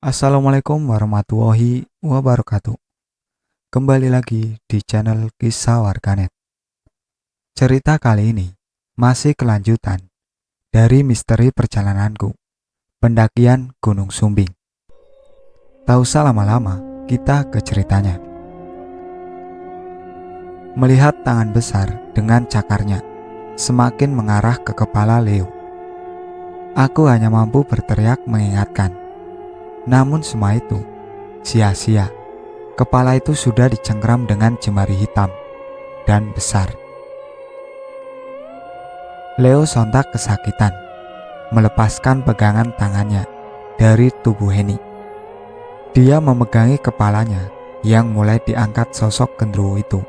Assalamualaikum warahmatullahi wabarakatuh. Kembali lagi di channel Kisah Warganet. Cerita kali ini masih kelanjutan dari misteri perjalananku, pendakian Gunung Sumbing. Tak usah lama-lama, kita ke ceritanya. Melihat tangan besar dengan cakarnya semakin mengarah ke kepala Leo, aku hanya mampu berteriak mengingatkan. Namun semua itu sia-sia. Kepala itu sudah dicengkram dengan jemari hitam dan besar. Leo sontak kesakitan, melepaskan pegangan tangannya dari tubuh Henny. Dia memegangi kepalanya yang mulai diangkat sosok genderuwo itu.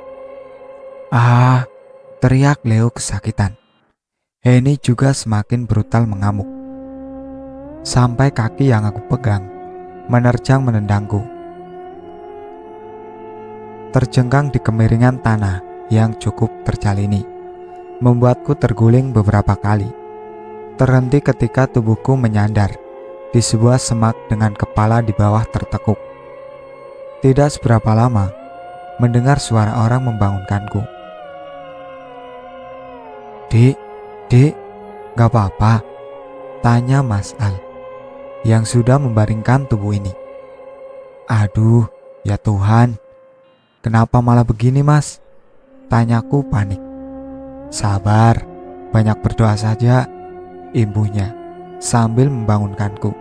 "Ah!" teriak Leo kesakitan. Henny juga semakin brutal mengamuk. Sampai kaki yang aku pegang menerjang menendangku. Terjengkang di kemiringan tanah yang cukup terjalini, membuatku terguling beberapa kali. Terhenti ketika tubuhku menyandar di sebuah semak dengan kepala di bawah tertekuk. Tidak seberapa lama, mendengar suara orang membangunkanku. Dek, gak apa-apa?" tanya Mas Al yang sudah membaringkan tubuh ini. "Aduh, ya Tuhan, kenapa malah begini Mas?" tanyaku panik. "Sabar, banyak berdoa saja," imbuhnya sambil membangunkanku.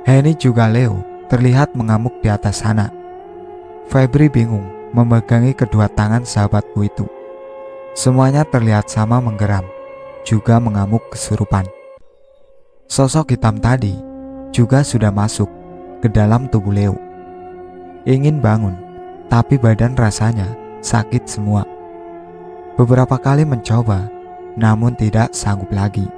Henny juga Leo terlihat mengamuk di atas sana. Febri bingung memegangi kedua tangan sahabatku itu. Semuanya terlihat sama menggeram, juga mengamuk kesurupan. Sosok hitam tadi juga sudah masuk ke dalam tubuh Leo. Ingin bangun, tapi badan rasanya sakit semua. Beberapa kali mencoba, namun tidak sanggup lagi.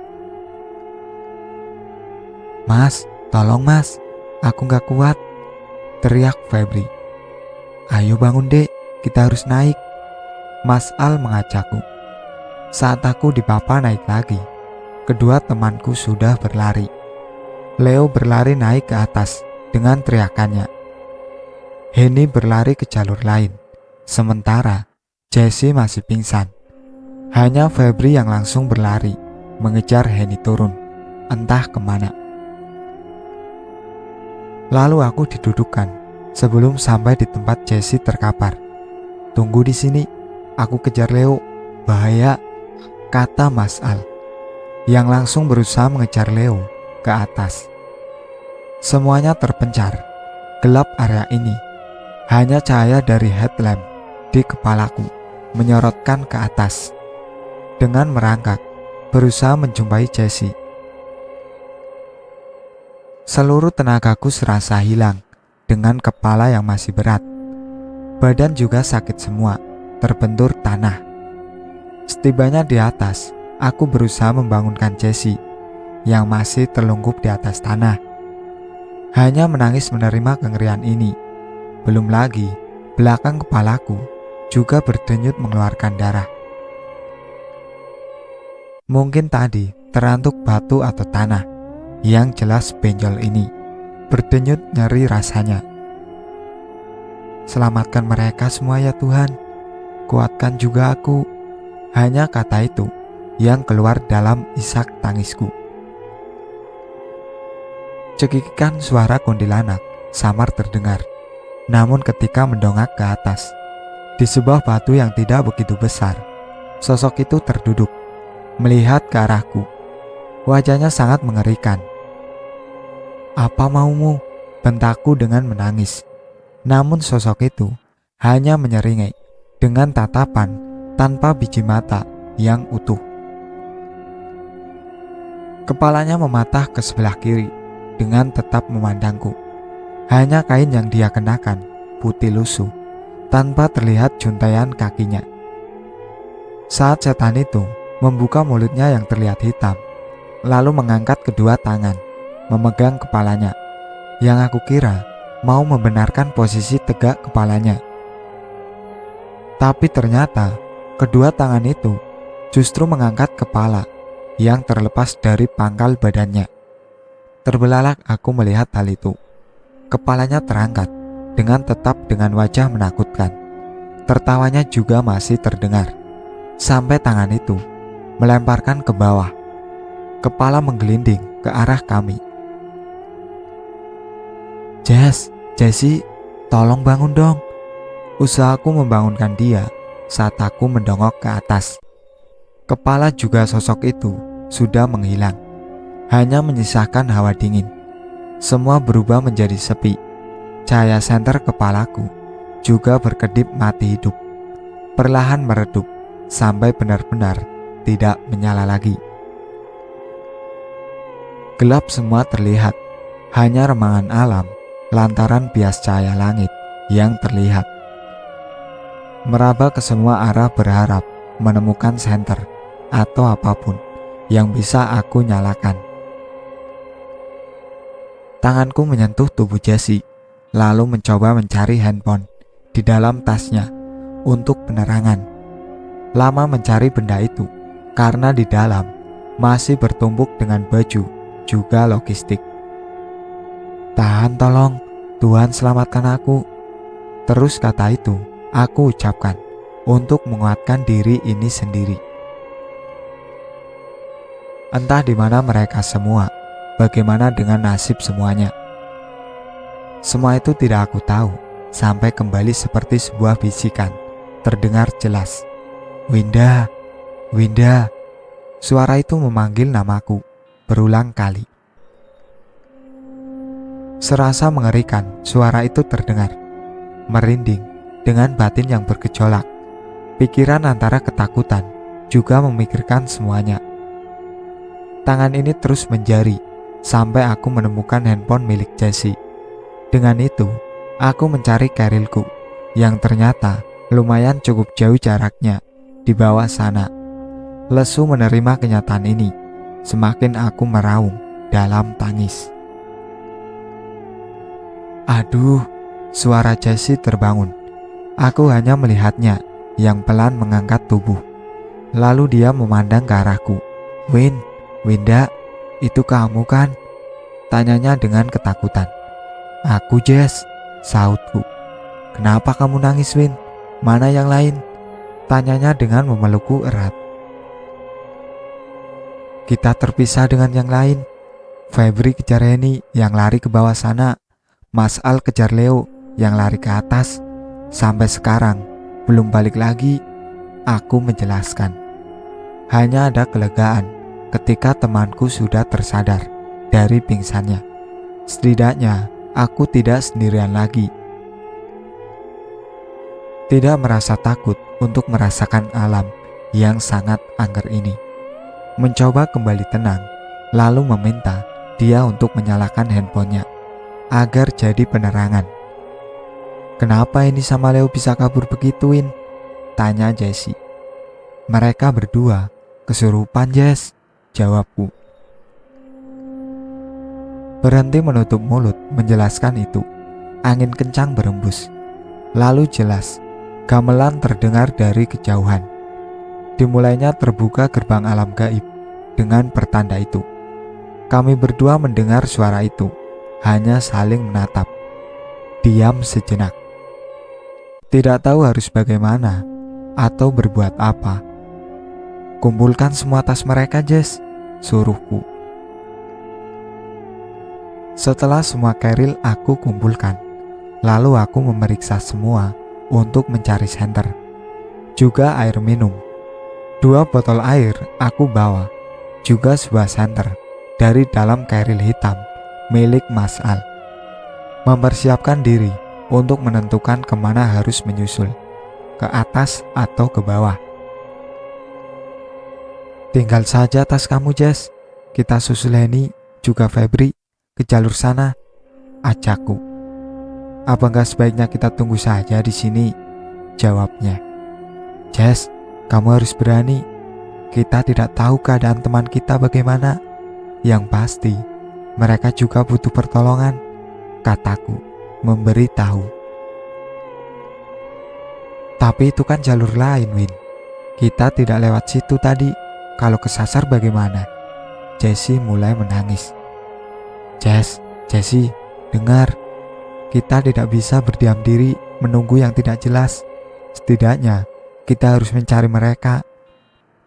"Mas, tolong mas, aku gak kuat," teriak Febri. "Ayo bangun dek, kita harus naik," Mas Al mengajakku. Saat aku dipapa naik lagi, kedua temanku sudah berlari. Leo berlari naik ke atas dengan teriakannya. Henny berlari ke jalur lain, sementara Jessie masih pingsan. Hanya Febri yang langsung berlari mengejar Henny turun, entah kemana. Lalu aku didudukkan sebelum sampai di tempat Jessie terkapar. "Tunggu di sini, aku kejar Leo, bahaya," kata Mas Al yang langsung berusaha mengejar Leo ke atas. Semuanya terpencar, gelap area ini. Hanya cahaya dari headlamp di kepalaku menyorotkan ke atas. Dengan merangkak, berusaha menjumpai Jessie. Seluruh tenagaku serasa hilang dengan kepala yang masih berat. Badan juga sakit semua, terbentur tanah. Setibanya di atas, aku berusaha membangunkan Jessie yang masih terlungkup di atas tanah. Hanya menangis menerima kengerian ini. Belum lagi, belakang kepalaku juga berdenyut mengeluarkan darah. Mungkin tadi terantuk batu atau tanah, yang jelas benjol ini. Berdenyut nyeri rasanya. "Selamatkan mereka semua ya Tuhan, kuatkan juga aku," hanya kata itu yang keluar dalam isak tangisku. Cekikikan suara kuntilanak samar terdengar. Namun ketika mendongak ke atas, di sebuah batu yang tidak begitu besar, sosok itu terduduk, melihat ke arahku. Wajahnya sangat mengerikan. "Apa maumu?" bentakku dengan menangis. Namun sosok itu hanya menyeringai dengan tatapan tanpa biji mata yang utuh. Kepalanya mematah ke sebelah kiri dengan tetap memandangku. Hanya kain yang dia kenakan putih lusuh, tanpa terlihat juntaian kakinya. Saat setan itu membuka mulutnya yang terlihat hitam, lalu mengangkat kedua tangan, memegang kepalanya, yang aku kira mau membenarkan posisi tegak kepalanya. Tapi ternyata kedua tangan itu justru mengangkat kepala yang terlepas dari pangkal badannya. Terbelalak aku melihat hal itu. Kepalanya terangkat dengan wajah menakutkan. Tertawanya juga masih terdengar. Sampai tangan itu melemparkan ke bawah. Kepala menggelinding ke arah kami. Jessie, tolong bangun dong. Usahaku membangunkan dia saat aku mendongok ke atas. Kepala juga sosok itu sudah menghilang. Hanya menyisakan hawa dingin. Semua berubah menjadi sepi. Cahaya senter kepalaku juga berkedip mati hidup. Perlahan meredup sampai benar-benar tidak menyala lagi. Gelap semua terlihat. Hanya remangan alam lantaran bias cahaya langit yang terlihat. Meraba ke semua arah berharap menemukan senter atau apapun yang bisa aku nyalakan. Tanganku menyentuh tubuh Jessie, lalu mencoba mencari handphone di dalam tasnya untuk penerangan. Lama mencari benda itu karena di dalam masih bertumpuk dengan baju juga logistik. Tahan tolong, Tuhan selamatkan aku. Terus kata itu aku ucapkan untuk menguatkan diri ini sendiri. Entah di mana mereka semua, bagaimana dengan nasib semuanya. Semua itu tidak aku tahu, sampai kembali seperti sebuah bisikan, terdengar jelas. Winda, Winda. Suara itu memanggil namaku berulang kali. Serasa mengerikan, suara itu terdengar, merinding dengan batin yang bergejolak. Pikiran antara ketakutan juga memikirkan semuanya. Tangan ini terus menjari sampai aku menemukan handphone milik Jessie. Dengan itu, aku mencari kerilku yang ternyata lumayan cukup jauh jaraknya di bawah sana. Lesu menerima kenyataan ini, semakin aku meraung dalam tangis. Aduh, suara Jessie terbangun. Aku hanya melihatnya yang pelan mengangkat tubuh. Lalu dia memandang ke arahku. Winda, itu kamu kan? Tanyanya dengan ketakutan. Aku Jess, sautku. Kenapa kamu nangis, Win? Mana yang lain? Tanyanya dengan memelukku erat. Kita terpisah dengan yang lain. Febri kejar Henny yang lari ke bawah sana. Mas Al kejar Leo yang lari ke atas. Sampai sekarang belum balik lagi. Aku menjelaskan. Hanya ada kelegaan ketika temanku sudah tersadar dari pingsannya. Setidaknya aku tidak sendirian lagi. Tidak merasa takut untuk merasakan alam yang sangat angker ini. Mencoba kembali tenang, lalu meminta dia untuk menyalakan handphonenya agar jadi penerangan. Kenapa ini sama Leo bisa kabur begituin? Tanya Jessie. Mereka berdua kesurupan, Jess, jawabku. Berhenti menutup mulut menjelaskan itu. Angin kencang berembus. Lalu jelas, gamelan terdengar dari kejauhan. Dimulainya terbuka gerbang alam gaib dengan pertanda itu. Kami berdua mendengar suara itu, hanya saling menatap. Diam sejenak. Tidak tahu harus bagaimana atau berbuat apa. Kumpulkan semua tas mereka, Jess, suruhku. Setelah semua keril aku kumpulkan, lalu aku memeriksa semua untuk mencari senter. Juga air minum. 2 botol air aku bawa, juga sebuah senter dari dalam keril hitam milik Mas Al. Mempersiapkan diri untuk menentukan kemana harus menyusul, ke atas atau ke bawah. Tinggal saja tas kamu, Jess. Kita susul Henny juga Febri ke jalur sana, ajakku. Apa enggak sebaiknya kita tunggu saja di sini? Jawabnya. Jess, kamu harus berani. Kita tidak tahu keadaan teman kita bagaimana. Yang pasti, mereka juga butuh pertolongan, kataku, memberi tahu. Tapi itu kan jalur lain, Win. Kita tidak lewat situ tadi. Kalau kesasar bagaimana? Jessie mulai menangis. Jessie, dengar. Kita tidak bisa berdiam diri menunggu yang tidak jelas. Setidaknya, kita harus mencari mereka.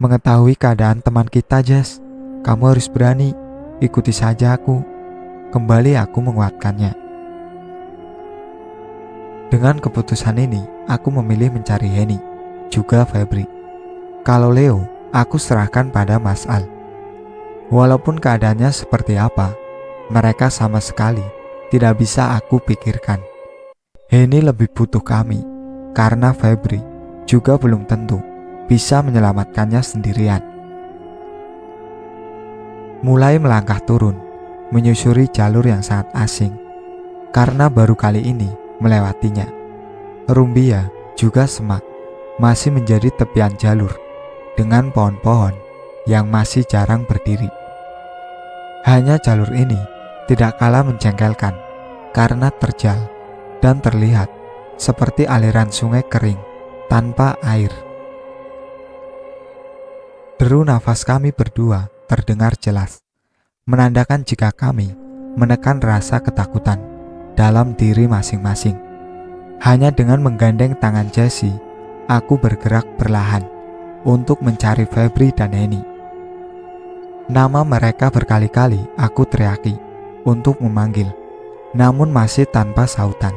Mengetahui keadaan teman kita, Jess. Kamu harus berani. Ikuti saja aku. Kembali aku menguatkannya. Dengan keputusan ini, aku memilih mencari Henny, juga Febri. Kalau Leo, aku serahkan pada Mas Al. Walaupun keadaannya seperti apa, mereka sama sekali tidak bisa aku pikirkan. Henny lebih butuh kami, karena Febri juga belum tentu bisa menyelamatkannya sendirian. Mulai melangkah turun, menyusuri jalur yang sangat asing, karena baru kali ini melewatinya. Rumbia juga semak masih menjadi tepian jalur dengan pohon-pohon yang masih jarang berdiri. Hanya jalur ini tidak kalah menjengkelkan karena terjal dan terlihat seperti aliran sungai kering tanpa air. Deru nafas kami berdua terdengar jelas, menandakan jika kami menekan rasa ketakutan dalam diri masing-masing. Hanya dengan menggandeng tangan Jessie, aku bergerak perlahan untuk mencari Febri dan Henny. Nama mereka berkali-kali aku teriaki untuk memanggil, namun masih tanpa sautan.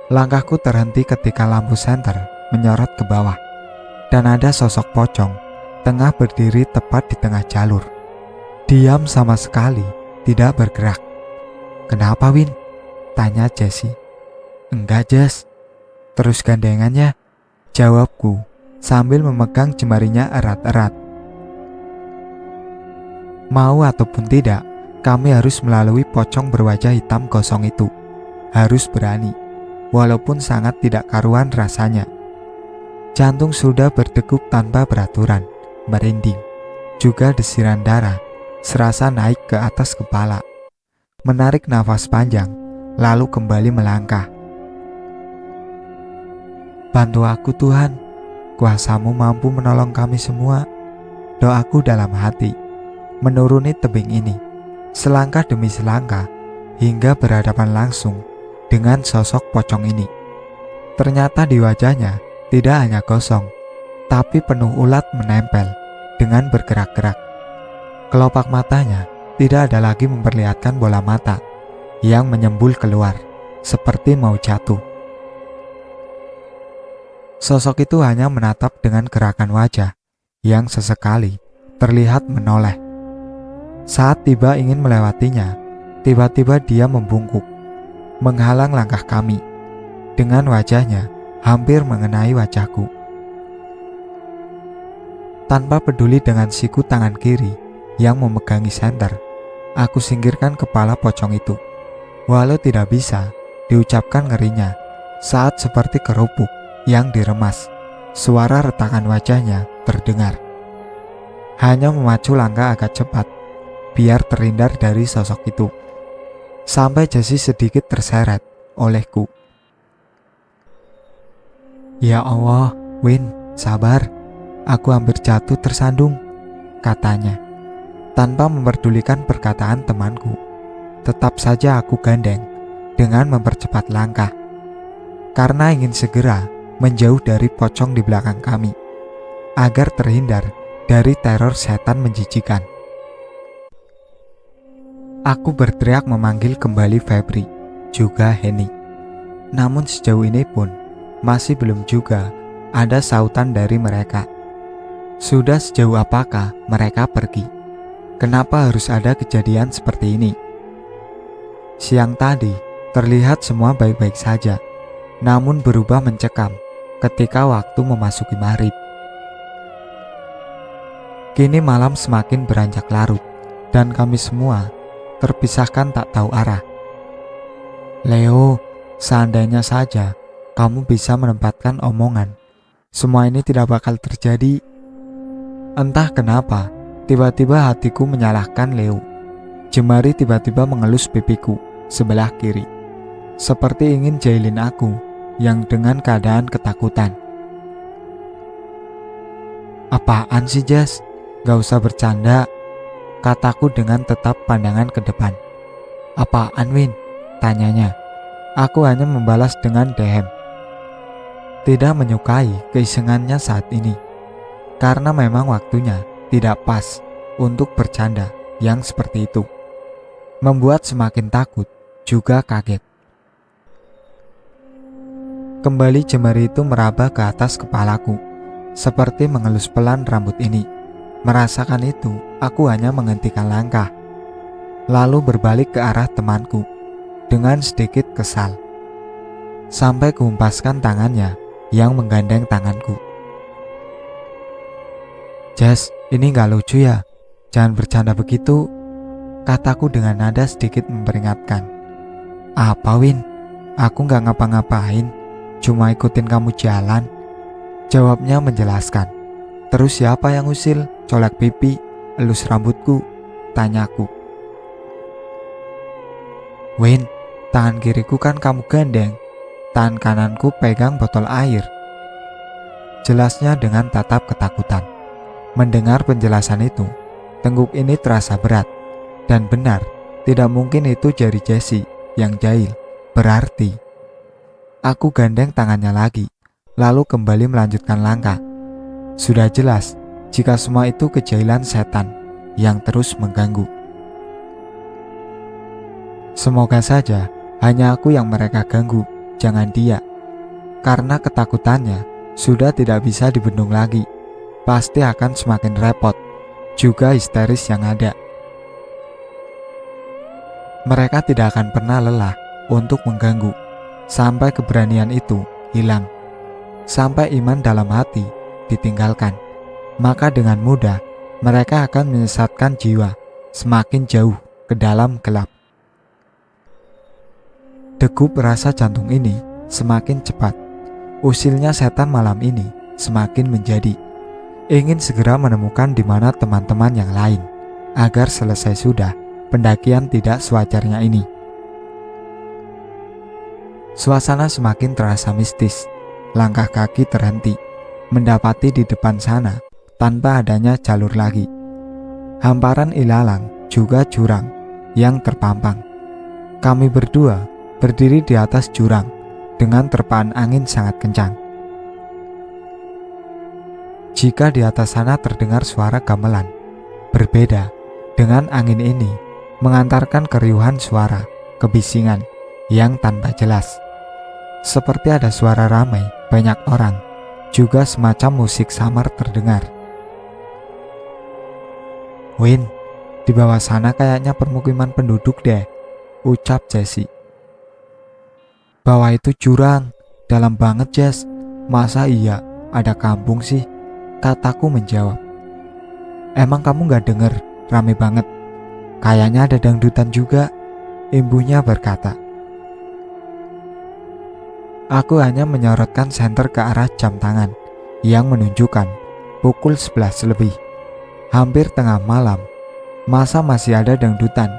Langkahku terhenti ketika lampu senter menyorot ke bawah, dan ada sosok pocong tengah berdiri tepat di tengah jalur. Diam sama sekali, tidak bergerak. "Kenapa, Win?" tanya Jessie. "Enggak, Jess." "Terus gandengannya?" jawabku sambil memegang jemarinya erat-erat. Mau ataupun tidak, kami harus melalui pocong berwajah hitam gosong itu. Harus berani, walaupun sangat tidak karuan rasanya. Jantung sudah berdegup tanpa beraturan, merinding. Juga desiran darah serasa naik ke atas kepala. Menarik nafas panjang, lalu kembali melangkah. "Bantu aku Tuhan, kuasamu mampu menolong kami semua," doaku dalam hati. Menuruni tebing ini, selangkah demi selangkah, hingga berhadapan langsung dengan sosok pocong ini. Ternyata di wajahnya tidak hanya gosong, tapi penuh ulat menempel dengan bergerak-gerak. Kelopak matanya tidak ada lagi memperlihatkan bola mata yang menyembul keluar, seperti mau jatuh. Sosok itu hanya menatap dengan gerakan wajah yang sesekali terlihat menoleh. Saat tiba ingin melewatinya, tiba-tiba dia membungkuk, menghalang langkah kami, dengan wajahnya hampir mengenai wajahku. Tanpa peduli dengan siku tangan kiri yang memegangi senter, aku singkirkan kepala pocong itu. Walau tidak bisa diucapkan ngerinya, saat seperti kerupuk yang diremas, suara retakan wajahnya terdengar. Hanya memacu langkah agak cepat, biar terhindar dari sosok itu, sampai Jessie sedikit terseret olehku. "Ya Allah, Win, sabar. Aku hampir jatuh tersandung," katanya. Tanpa memperdulikan perkataan temanku, tetap saja aku gandeng dengan mempercepat langkah, karena ingin segera menjauh dari pocong di belakang kami, agar terhindar dari teror setan menjijikan. Aku berteriak memanggil kembali Febri, juga Henny. Namun sejauh ini pun masih belum juga ada sautan dari mereka. Sudah sejauh apakah mereka pergi? Kenapa harus ada kejadian seperti ini? Siang tadi terlihat semua baik-baik saja, namun berubah mencekam ketika waktu memasuki maghrib. Kini malam semakin beranjak larut, dan kami semua terpisahkan tak tahu arah. "Leo, seandainya saja kamu bisa menempatkan omongan, semua ini tidak bakal terjadi." Entah kenapa, tiba-tiba hatiku menyalahkan Leo. Jemari tiba-tiba mengelus pipiku sebelah kiri, seperti ingin jahilin aku yang dengan keadaan ketakutan. "Apaan sih, Jas? Gak usah bercanda." kataku dengan tetap pandangan ke depan. Apaan, Win? Tanyanya. Aku hanya membalas dengan dehem. Tidak menyukai keisengannya saat ini, karena memang waktunya tidak pas untuk bercanda yang seperti itu. Membuat semakin takut, juga kaget. Kembali jemari itu meraba ke atas kepalaku, seperti mengelus pelan rambut ini. Merasakan itu, aku hanya menghentikan langkah, lalu berbalik ke arah temanku dengan sedikit kesal, sampai kuhempaskan tangannya yang menggandeng tanganku. Jess, ini gak lucu ya? Jangan bercanda begitu, kataku dengan nada sedikit memperingatkan. Apa, Win? Aku gak ngapa-ngapain, cuma ikutin kamu jalan, jawabnya menjelaskan. Terus siapa yang usil, colek pipi, elus rambutku, tanyaku. Win, tangan kiriku kan kamu gandeng, tangan kananku pegang botol air, jelasnya dengan tatap ketakutan. Mendengar penjelasan itu, tengguk ini terasa berat. Dan benar, tidak mungkin itu jari Jessie yang jahil. Berarti aku gandeng tangannya lagi, lalu kembali melanjutkan langkah. Sudah jelas jika semua itu kejahilan setan yang terus mengganggu. Semoga saja hanya aku yang mereka ganggu, jangan dia. Karena ketakutannya sudah tidak bisa dibendung lagi. Pasti akan semakin repot, juga histeris yang ada. Mereka tidak akan pernah lelah untuk mengganggu, sampai keberanian itu hilang, sampai iman dalam hati ditinggalkan. Maka dengan mudah mereka akan menyesatkan jiwa semakin jauh ke dalam gelap. Degup rasa jantung ini semakin cepat. Usilnya setan malam ini semakin menjadi. Ingin segera menemukan di mana teman-teman yang lain, agar selesai sudah pendakian tidak sewajarnya ini. Suasana semakin terasa mistis. Langkah kaki terhenti, mendapati di depan sana tanpa adanya jalur lagi. Hamparan ilalang juga jurang yang terpampang. Kami berdua berdiri di atas jurang dengan terpaan angin sangat kencang. Jika di atas sana terdengar suara gamelan, berbeda dengan angin ini mengantarkan keriuhan suara, kebisingan yang tanpa jelas. Seperti ada suara ramai, banyak orang, juga semacam musik samar terdengar. Win, di bawah sana kayaknya permukiman penduduk deh, ucap Jessie. Bawah itu jurang, dalam banget Jess. Masa iya ada kampung sih? Kataku menjawab. Emang kamu gak denger? Rame banget. Kayaknya ada dangdutan juga, imbuhnya berkata. Aku hanya menyorotkan senter ke arah jam tangan yang menunjukkan pukul 11 lebih. Hampir tengah malam, masa masih ada dangdutan?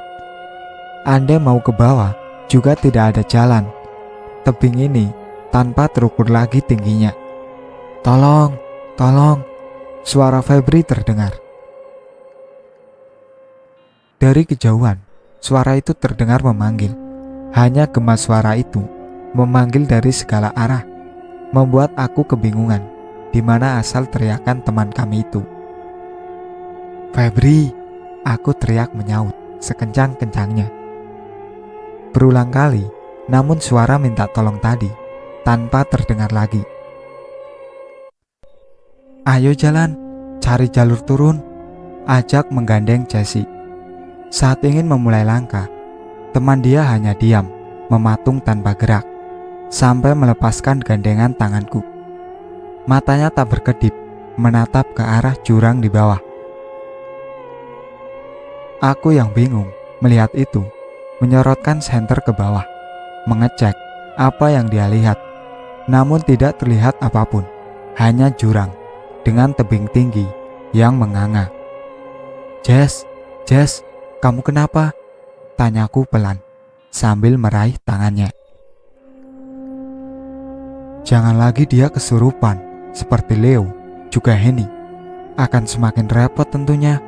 Andai mau ke bawah, juga tidak ada jalan. Tebing ini tanpa terukur lagi tingginya. Tolong, tolong, suara Febri terdengar. Dari kejauhan, suara itu terdengar memanggil. Hanya gema suara itu memanggil dari segala arah, membuat aku kebingungan di mana asal teriakan teman kami itu. Febri, aku teriak menyaut sekencang-kencangnya. Berulang kali, namun suara minta tolong tadi tanpa terdengar lagi. Ayo jalan, cari jalur turun, ajak menggandeng Jessie. Saat ingin memulai langkah, teman dia hanya diam, mematung tanpa gerak, sampai melepaskan gandengan tanganku. Matanya tak berkedip, menatap ke arah jurang di bawah. Aku yang bingung melihat itu, menyorotkan senter ke bawah, mengecek apa yang dia lihat. Namun tidak terlihat apapun, hanya jurang dengan tebing tinggi yang menganga. Jess, Jess, kamu kenapa? Tanyaku pelan sambil meraih tangannya. Jangan lagi dia kesurupan seperti Leo juga Henny. Akan semakin repot tentunya.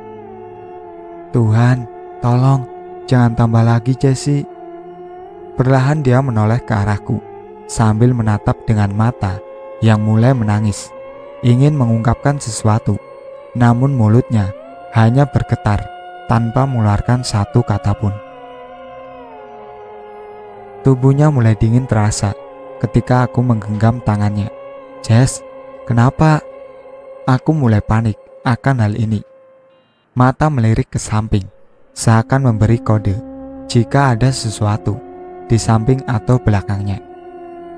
Tuhan, tolong, jangan tambah lagi Jessie. Perlahan dia menoleh ke arahku, sambil menatap dengan mata yang mulai menangis, ingin mengungkapkan sesuatu, namun mulutnya hanya bergetar tanpa mengeluarkan satu kata pun. Tubuhnya mulai dingin terasa ketika aku menggenggam tangannya. Jess, kenapa? Aku mulai panik akan hal ini. Mata melirik ke samping, seakan memberi kode jika ada sesuatu di samping atau belakangnya.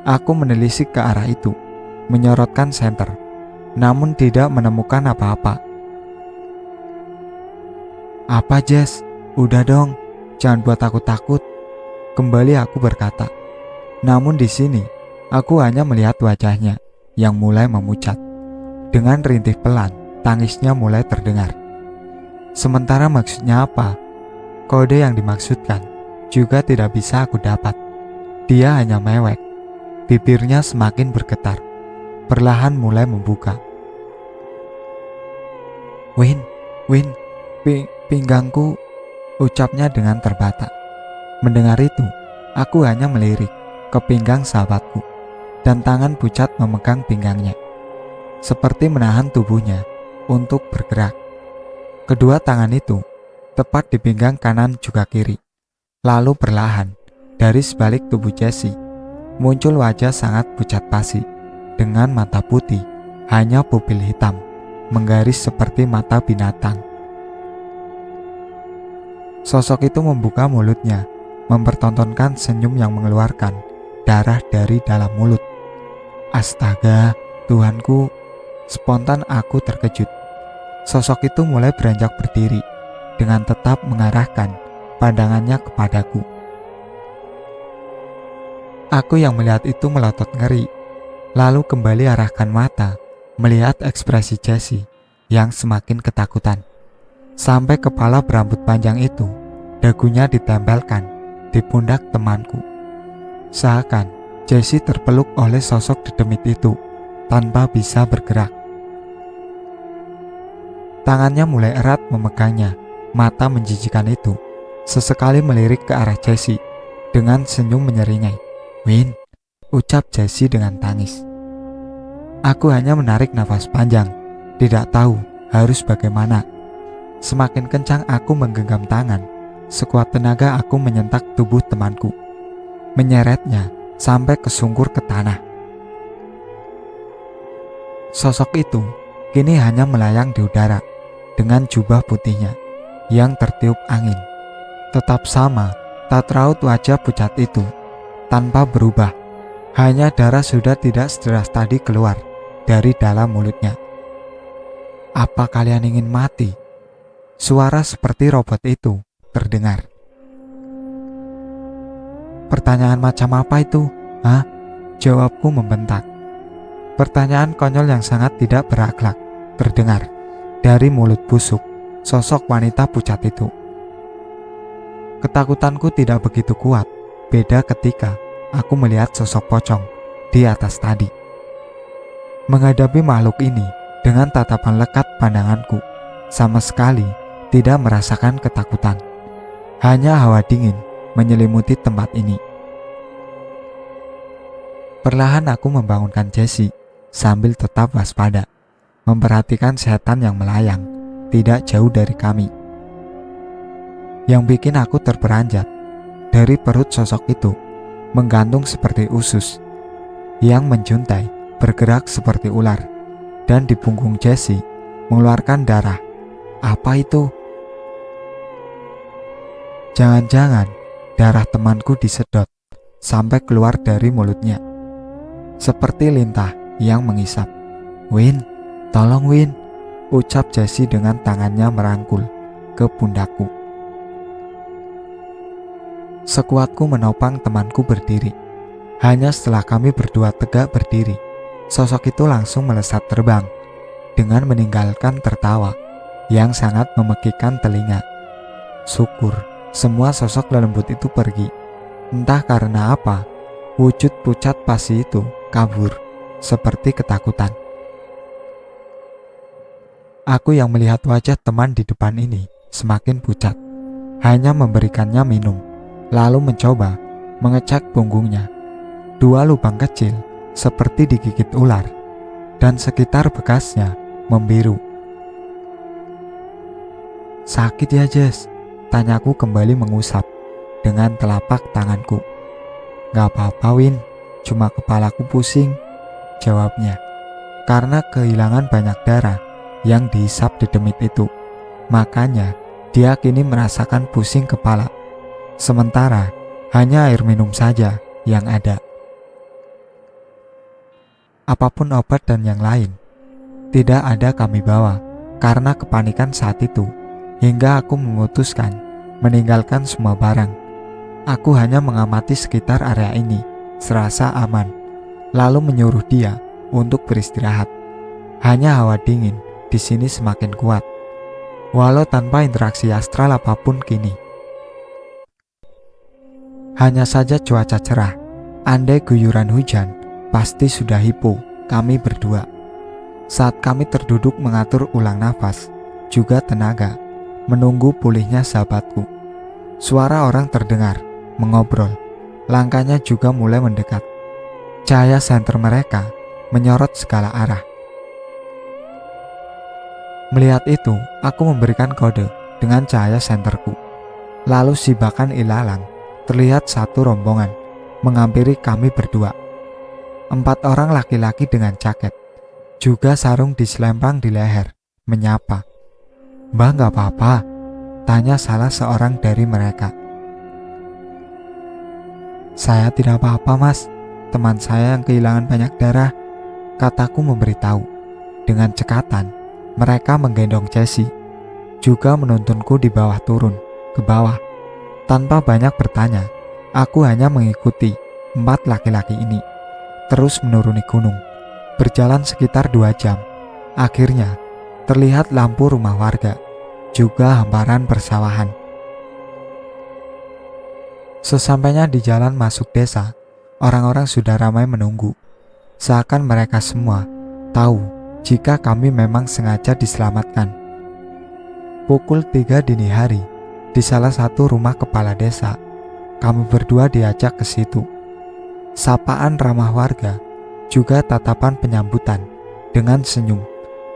Aku menelisik ke arah itu, menyorotkan senter, namun tidak menemukan apa-apa. Apa Jess? Udah dong, jangan buat aku takut. Kembali aku berkata. Namun di sini, aku hanya melihat wajahnya yang mulai memucat. Dengan rintih pelan, tangisnya mulai terdengar. Sementara maksudnya apa? Kode yang dimaksudkan juga tidak bisa aku dapat. Dia hanya mewek. Bibirnya semakin bergetar, perlahan mulai membuka. Win, pinggangku, ucapnya dengan terbata. Mendengar itu, aku hanya melirik ke pinggang sahabatku, dan tangan pucat memegang pinggangnya, seperti menahan tubuhnya untuk bergerak. Kedua tangan itu tepat di pinggang kanan juga kiri. Lalu perlahan, dari sebalik tubuh Jessie, muncul wajah sangat pucat pasi, dengan mata putih, hanya pupil hitam, menggaris seperti mata binatang. Sosok itu membuka mulutnya, mempertontonkan senyum yang mengeluarkan darah dari dalam mulut. Astaga, Tuhanku, spontan aku terkejut. Sosok itu mulai beranjak berdiri, dengan tetap mengarahkan pandangannya kepadaku. Aku yang melihat itu melotot ngeri, lalu kembali arahkan mata, melihat ekspresi Jessie yang semakin ketakutan. Sampai kepala berambut panjang itu, dagunya ditempelkan di pundak temanku. Seakan Jessie terpeluk oleh sosok dedemit itu, tanpa bisa bergerak. Tangannya mulai erat memegangnya, mata menjijikan itu, sesekali melirik ke arah Jessie, dengan senyum menyeringai. Win, ucap Jessie dengan tangis. Aku hanya menarik nafas panjang, tidak tahu harus bagaimana. Semakin kencang aku menggenggam tangan, sekuat tenaga aku menyentak tubuh temanku, menyeretnya sampai kesungkur ke tanah. Sosok itu kini hanya melayang di udara dengan jubah putihnya yang tertiup angin. Tetap sama, tak raut wajah pucat itu, tanpa berubah. Hanya darah sudah tidak sederas tadi keluar dari dalam mulutnya. Apa kalian ingin mati? Suara seperti robot itu terdengar. Pertanyaan macam apa itu? Hah? Jawabku membentak. Pertanyaan konyol yang sangat tidak berakhlak terdengar dari mulut busuk sosok wanita pucat itu. Ketakutanku tidak begitu kuat, beda ketika aku melihat sosok pocong di atas tadi. Menghadapi makhluk ini dengan tatapan lekat pandanganku, sama sekali tidak merasakan ketakutan. Hanya hawa dingin menyelimuti tempat ini. Perlahan aku membangunkan Jessie sambil tetap waspada, memperhatikan setan yang melayang tidak jauh dari kami. Yang bikin aku terperanjat, dari perut sosok itu menggantung seperti usus yang menjuntai, bergerak seperti ular, dan di punggung Jessie mengeluarkan darah. Apa itu? Jangan-jangan darah temanku disedot sampai keluar dari mulutnya, seperti lintah yang mengisap. Win, tolong Win, ucap Jessie dengan tangannya merangkul ke pundakku. Sekuatku menopang temanku berdiri. Hanya setelah kami berdua tegak berdiri, sosok itu langsung melesat terbang dengan meninggalkan tertawa yang sangat memekikkan telinga. Syukur semua sosok lembut itu pergi. Entah karena apa, wujud pucat pasi itu kabur seperti ketakutan. Aku yang melihat wajah teman di depan ini semakin pucat. Hanya memberikannya minum, lalu mencoba mengecek punggungnya. 2 lubang kecil seperti digigit ular, dan sekitar bekasnya membiru. "Sakit ya, Jess?" tanyaku kembali mengusap dengan telapak tanganku. "Gak apa-apa, Win, cuma kepalaku pusing," jawabnya. Karena kehilangan banyak darah yang dihisap di demit itu, makanya dia kini merasakan pusing kepala. Sementara hanya air minum saja yang ada. Apapun obat dan yang lain tidak ada kami bawa karena kepanikan saat itu, hingga aku memutuskan meninggalkan semua barang. Aku hanya mengamati sekitar area ini serasa aman, lalu menyuruh dia untuk beristirahat. Hanya hawa dingin di sini semakin kuat, walau tanpa interaksi astral apapun kini. Hanya saja cuaca cerah. Andai guyuran hujan, pasti sudah hipo kami berdua. Saat kami terduduk mengatur ulang nafas, juga tenaga, menunggu pulihnya sahabatku, suara orang terdengar, mengobrol. Langkahnya juga mulai mendekat. Cahaya senter mereka menyorot segala arah. Melihat itu, aku memberikan kode dengan cahaya senterku. Lalu sibakan ilalang, terlihat satu rombongan menghampiri kami berdua. 4 orang laki-laki dengan jaket, juga sarung diselempang di leher, menyapa. "Mbak, gak apa-apa?" tanya salah seorang dari mereka. "Saya tidak apa-apa, Mas. Teman saya yang kehilangan banyak darah," kataku memberitahu. Dengan cekatan, mereka menggendong Jessie, juga menuntunku di bawah turun ke bawah. Tanpa banyak bertanya, aku hanya mengikuti 4 laki-laki ini, terus menuruni gunung. Berjalan sekitar 2 jam, akhirnya terlihat lampu rumah warga, juga hamparan persawahan. Sesampainya di jalan masuk desa, orang-orang sudah ramai menunggu. Seakan mereka semua tahu jika kami memang sengaja diselamatkan. Pukul 3 dini hari, di salah satu rumah kepala desa, kami berdua diajak ke situ. Sapaan ramah warga, juga tatapan penyambutan dengan senyum,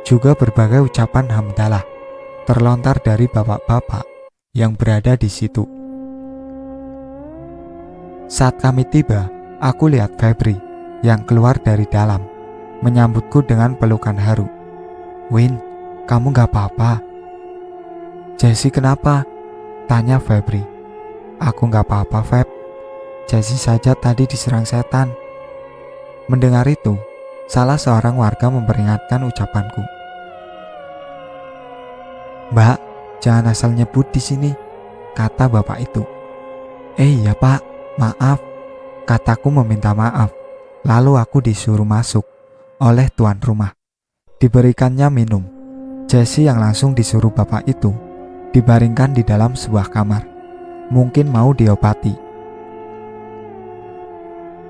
juga berbagai ucapan hamdalah terlontar dari bapak-bapak yang berada di situ. Saat kami tiba, aku lihat Febri yang keluar dari dalam, menyambutku dengan pelukan haru. "Win, kamu gak apa-apa?" "Jessie kenapa?" tanya Febri. "Aku gak apa-apa, Feb. Jessie saja tadi diserang setan." Mendengar itu, salah seorang warga memperingatkan ucapanku. "Mbak, jangan asal nyebut di sini," kata bapak itu. Iya Pak, maaf," kataku meminta maaf. Lalu aku disuruh masuk oleh tuan rumah. Diberikannya minum. Jessie yang langsung disuruh bapak itu dibaringkan di dalam sebuah kamar. Mungkin mau diobati.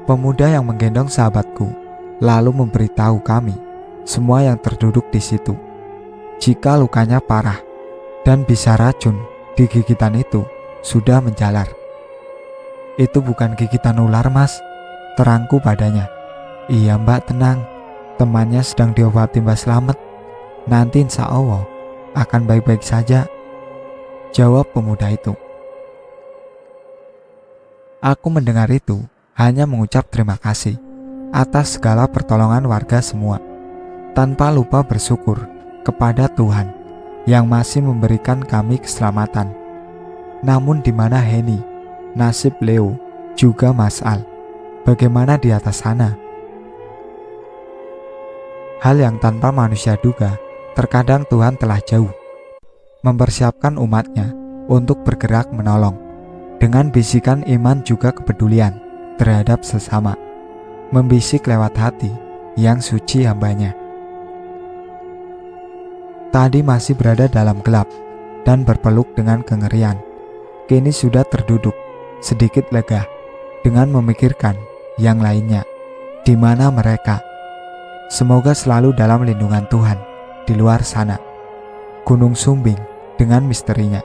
Pemuda yang menggendong sahabatku lalu memberitahu kami semua yang terduduk di situ, jika lukanya parah dan bisa racun di gigitan itu sudah menjalar. "Itu bukan gigitan ular, Mas," terangku padanya. "Iya Mbak, tenang. Temannya sedang diobati Mbak Slamet. Nanti insya Allah akan baik-baik saja," jawab pemuda itu. Aku mendengar itu hanya mengucap terima kasih atas segala pertolongan warga semua, tanpa lupa bersyukur kepada Tuhan yang masih memberikan kami keselamatan. Namun di mana Henny, nasib Leo, juga Mas Al? Bagaimana di atas sana? Hal yang tanpa manusia duga, terkadang Tuhan telah jauh mempersiapkan umatnya untuk bergerak menolong dengan bisikan iman juga kepedulian terhadap sesama, membisik lewat hati yang suci hambanya. Tadi masih berada dalam gelap dan berpeluk dengan kengerian, kini sudah terduduk sedikit lega dengan memikirkan yang lainnya. Di mana mereka? Semoga selalu dalam lindungan Tuhan di luar sana. Gunung Sumbing dengan misterinya.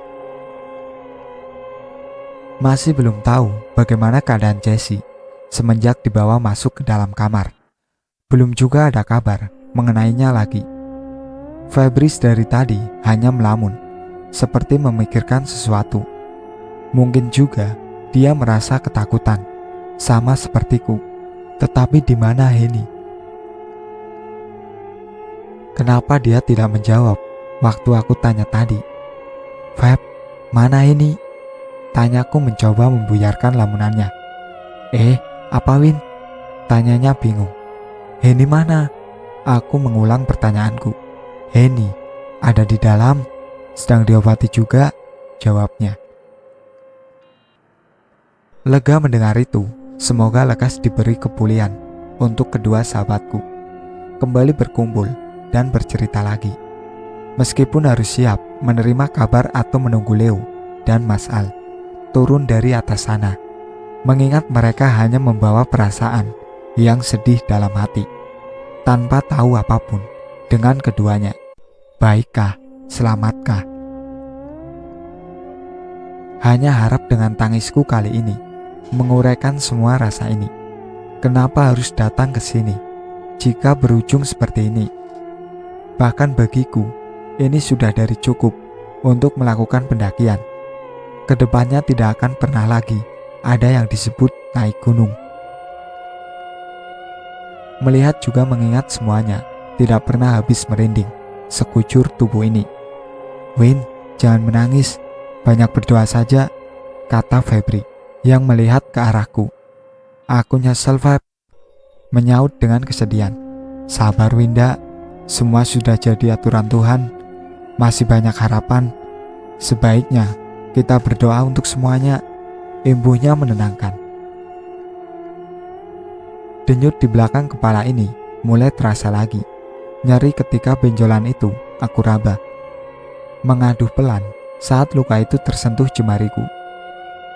Masih belum tahu bagaimana keadaan Jessie semenjak dibawa masuk ke dalam kamar. Belum juga ada kabar mengenainya lagi. Febri dari tadi hanya melamun, seperti memikirkan sesuatu. Mungkin juga dia merasa ketakutan, sama sepertiku. Tetapi di mana Henny? Kenapa dia tidak menjawab waktu aku tanya tadi? Feb, mana Henny? Tanyaku mencoba membuyarkan lamunannya. Apa Win? Tanyanya bingung. Henny mana? Aku mengulang pertanyaanku. Henny, ada di dalam, sedang diobati juga, jawabnya. Lega mendengar itu, semoga lekas diberi kepulihan untuk kedua sahabatku. Kembali berkumpul dan bercerita lagi. Meskipun harus siap menerima kabar atau menunggu Leo dan Mas Al turun dari atas sana, mengingat mereka hanya membawa perasaan yang sedih dalam hati, tanpa tahu apapun dengan keduanya. Baikkah, selamatkah? Hanya harap dengan tangisku kali ini menguraikan semua rasa ini. Kenapa harus datang ke sini jika berujung seperti ini? Bahkan bagiku, ini sudah dari cukup untuk melakukan pendakian. Kedepannya tidak akan pernah lagi ada yang disebut naik gunung. Melihat juga mengingat semuanya, tidak pernah habis merinding sekujur tubuh ini. Win, jangan menangis, banyak berdoa saja, kata Febri yang melihat ke arahku. Aku nyesel, Feb, menyaut dengan kesedihan. Sabar Winda, semua sudah jadi aturan Tuhan. Masih banyak harapan. Sebaiknya kita berdoa untuk semuanya, imbuhnya menenangkan. Denyut di belakang kepala ini mulai terasa lagi. Nyeri ketika benjolan itu aku raba. Mengaduh pelan saat luka itu tersentuh jemariku.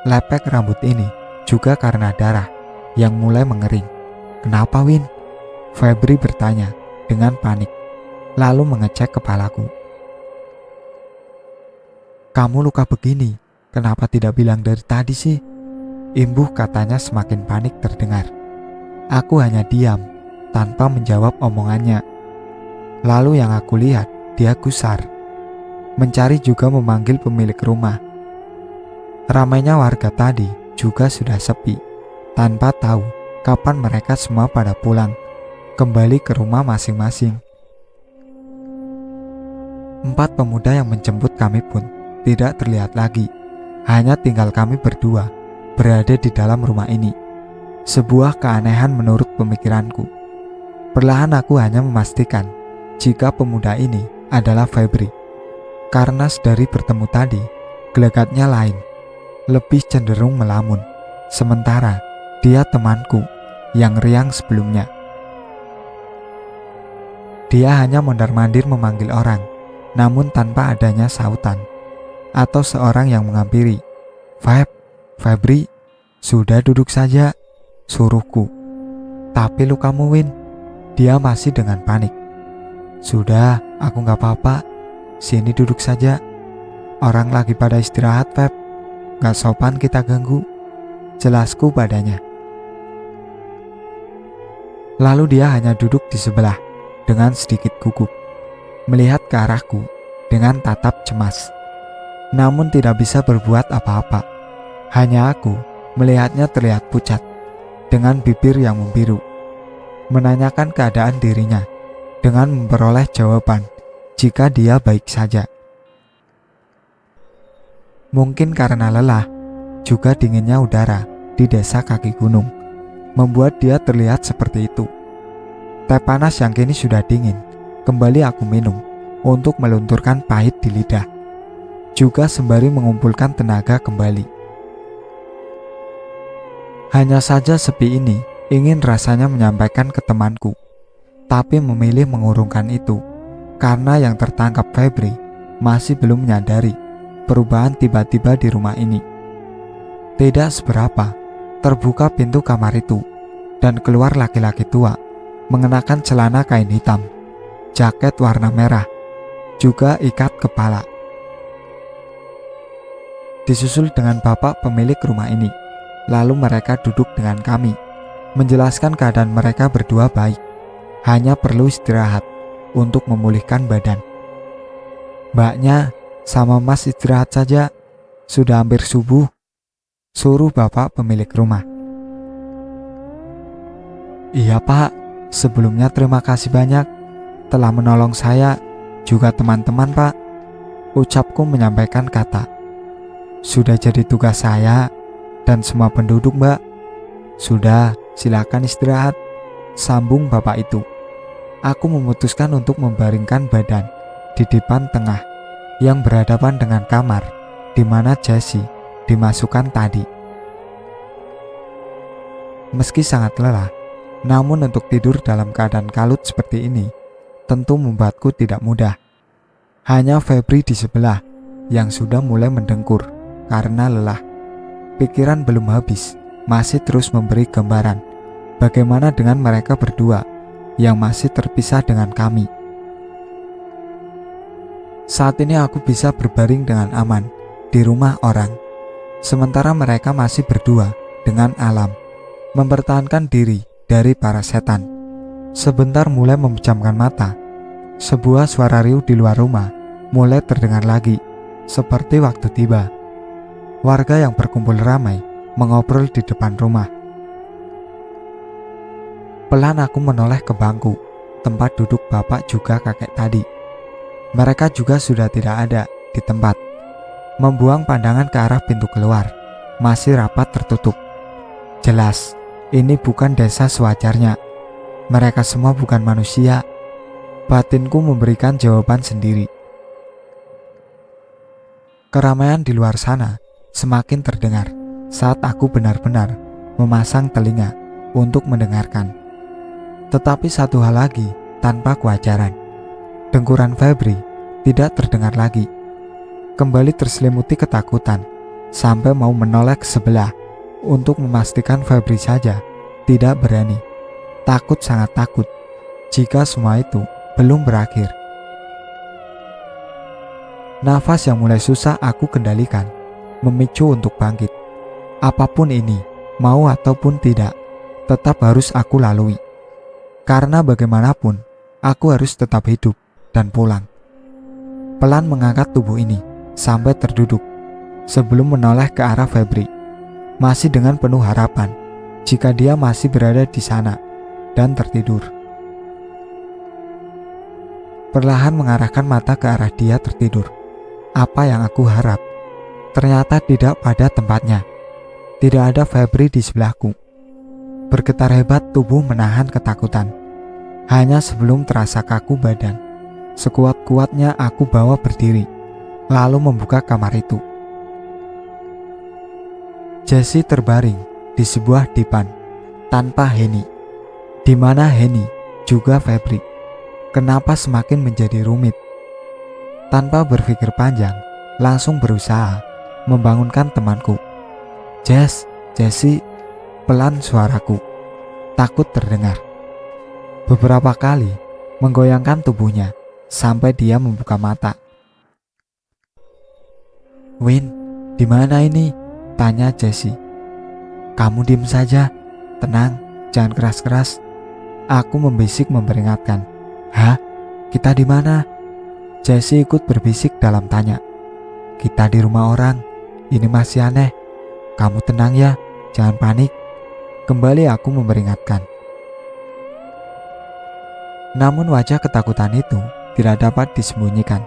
Lepek rambut ini juga karena darah yang mulai mengering. Kenapa Win? Febri bertanya dengan panik, lalu mengecek kepalaku. Kamu luka begini, kenapa tidak bilang dari tadi sih? Imbuh katanya semakin panik terdengar. Aku hanya diam, tanpa menjawab omongannya. Lalu yang aku lihat, dia gusar. Mencari juga memanggil pemilik rumah. Ramainya warga tadi juga sudah sepi, tanpa tahu kapan mereka semua pada pulang, kembali ke rumah masing-masing. 4 pemuda yang menjemput kami pun tidak terlihat lagi. Hanya tinggal kami berdua berada di dalam rumah ini. Sebuah keanehan menurut pemikiranku. Perlahan aku hanya memastikan jika pemuda ini adalah Febri. Karena sedari bertemu tadi, gelagatnya lain, lebih cenderung melamun. Sementara dia temanku yang riang sebelumnya. Dia hanya mondar-mandir memanggil orang, namun tanpa adanya sautan atau seorang yang menghampiri. Febri, sudah duduk saja, suruhku. Tapi lukamu Win, dia masih dengan panik. Sudah, aku gak apa-apa, sini duduk saja. Orang lagi pada istirahat, Feb, gak sopan kita ganggu, jelasku padanya. Lalu dia hanya duduk di sebelah dengan sedikit gugup, melihat ke arahku dengan tatap cemas. Namun tidak bisa berbuat apa-apa. Hanya aku melihatnya terlihat pucat, dengan bibir yang membiru. Menanyakan keadaan dirinya, dengan memperoleh jawaban jika dia baik saja. Mungkin karena lelah, juga dinginnya udara di desa kaki gunung, membuat dia terlihat seperti itu. Teh panas yang kini sudah dingin, kembali aku minum untuk melunturkan pahit di lidah, juga sembari mengumpulkan tenaga kembali. Hanya saja sepi ini ingin rasanya menyampaikan ke temanku, tapi memilih mengurungkan itu, karena yang tertangkap Febri masih belum menyadari perubahan tiba-tiba di rumah ini. Tidak seberapa, terbuka pintu kamar itu, dan keluar laki-laki tua, mengenakan celana kain hitam, jaket warna merah, juga ikat kepala. disusul dengan bapak pemilik rumah ini. Lalu mereka duduk dengan kami, menjelaskan keadaan mereka berdua baik, hanya perlu istirahat untuk memulihkan badan. Mbaknya sama Mas istirahat saja, sudah hampir subuh, suruh bapak pemilik rumah. Iya Pak, sebelumnya terima kasih banyak telah menolong saya, juga teman-teman Pak, ucapku menyampaikan kata. Sudah jadi tugas saya dan semua penduduk Mbak. Sudah, silakan istirahat, sambung bapak itu. Aku memutuskan untuk membaringkan badan di depan tengah yang berhadapan dengan kamar di mana Jessie dimasukkan tadi. Meski sangat lelah, namun untuk tidur dalam keadaan kalut seperti ini tentu membuatku tidak mudah. Hanya Febri di sebelah yang sudah mulai mendengkur karena lelah. Pikiran belum habis, masih terus memberi gambaran bagaimana dengan mereka berdua yang masih terpisah dengan kami. Saat ini aku bisa berbaring dengan aman di rumah orang, sementara mereka masih berdua dengan alam, mempertahankan diri dari para setan. Sebentar mulai memejamkan mata, sebuah suara riuh di luar rumah mulai terdengar lagi, seperti waktu tiba. Warga yang berkumpul ramai mengobrol di depan rumah. Pelan aku menoleh ke bangku, tempat duduk bapak juga kakek tadi. Mereka juga sudah tidak ada di tempat. Membuang pandangan ke arah pintu keluar, masih rapat tertutup. Jelas, ini bukan desa sewajarnya. Mereka semua bukan manusia. Batinku memberikan jawaban sendiri. Keramaian di luar sana semakin terdengar saat aku benar-benar memasang telinga untuk mendengarkan. Tetapi satu hal lagi tanpa kewajaran. Dengkuran Febri tidak terdengar lagi. Kembali terselimuti ketakutan sampai mau menoleh ke sebelah untuk memastikan Febri saja tidak berani. Takut, sangat takut jika semua itu belum berakhir. Nafas yang mulai susah aku kendalikan memicu untuk bangkit. Apapun ini, mau ataupun tidak, tetap harus aku lalui. Karena bagaimanapun, aku harus tetap hidup dan pulang. Pelan mengangkat tubuh ini sampai terduduk sebelum menoleh ke arah Febri, masih dengan penuh harapan jika dia masih berada di sana dan tertidur. Perlahan mengarahkan mata ke arah dia tertidur. Apa yang aku harap ternyata tidak pada tempatnya. Tidak ada Febri di sebelahku. Bergetar hebat tubuh menahan ketakutan. Hanya sebelum terasa kaku badan, sekuat-kuatnya aku bawa berdiri, lalu membuka kamar itu. Jessie terbaring di sebuah dipan tanpa Henny. Di mana Henny juga Febri? Kenapa semakin menjadi rumit? Tanpa berpikir panjang, langsung berusaha membangunkan temanku. Jessie, pelan suaraku, takut terdengar. Beberapa kali menggoyangkan tubuhnya sampai dia membuka mata. Win, di mana ini? Tanya Jessie. Kamu diam saja, tenang, jangan keras-keras. Aku membisik memperingatkan. Hah? Kita di mana? Jessie ikut berbisik dalam tanya. Kita di rumah orang. Ini masih aneh. Kamu tenang ya, jangan panik. Kembali aku memperingatkan. Namun wajah ketakutan itu tidak dapat disembunyikan.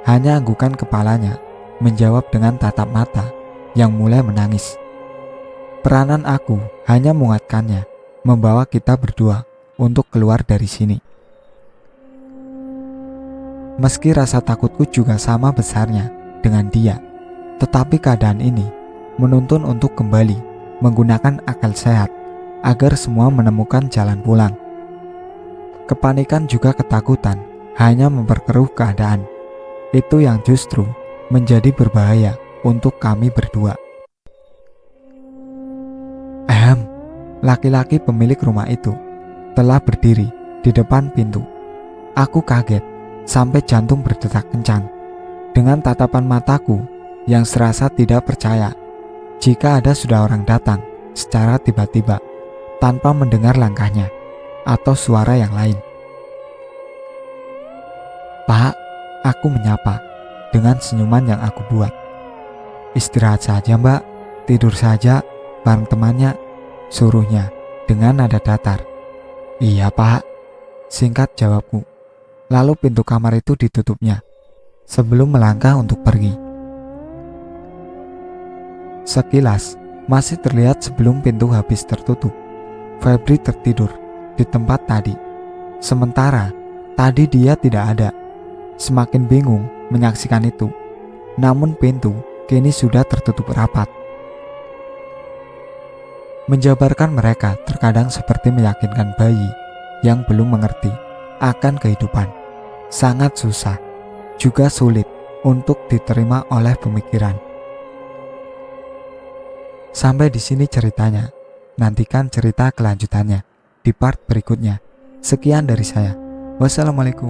Hanya anggukan kepalanya menjawab dengan tatap mata yang mulai menangis. Peranan aku hanya menguatkannya, membawa kita berdua untuk keluar dari sini. Meski rasa takutku juga sama besarnya dengan dia, tetapi keadaan ini menuntun untuk kembali menggunakan akal sehat agar semua menemukan jalan pulang. Kepanikan juga ketakutan hanya memperkeruh keadaan. Itu yang justru menjadi berbahaya untuk kami berdua. Laki-laki pemilik rumah itu telah berdiri di depan pintu. Aku kaget sampai jantung berdetak kencang. Dengan tatapan mataku yang serasa tidak percaya jika sudah orang datang secara tiba-tiba tanpa mendengar langkahnya atau suara yang lain. "Pak," aku menyapa dengan senyuman yang aku buat. "Istirahat saja, Mbak. Tidur saja bareng temannya," suruhnya dengan nada datar. "Iya, Pak," singkat jawabku. Lalu pintu kamar itu ditutupnya sebelum melangkah untuk pergi. Sekilas masih terlihat sebelum pintu habis tertutup, Febri tertidur di tempat tadi. Sementara tadi dia tidak ada. Semakin bingung menyaksikan itu. Namun pintu kini sudah tertutup rapat. Menjabarkan mereka terkadang seperti meyakinkan bayi yang belum mengerti akan kehidupan. Sangat susah, juga sulit untuk diterima oleh pemikiran. Sampai di sini ceritanya. Nantikan cerita kelanjutannya di part berikutnya. Sekian dari saya. Wassalamualaikum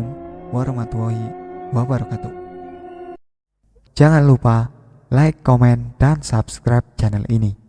warahmatullahi wabarakatuh. Jangan lupa like, komen, dan subscribe channel ini.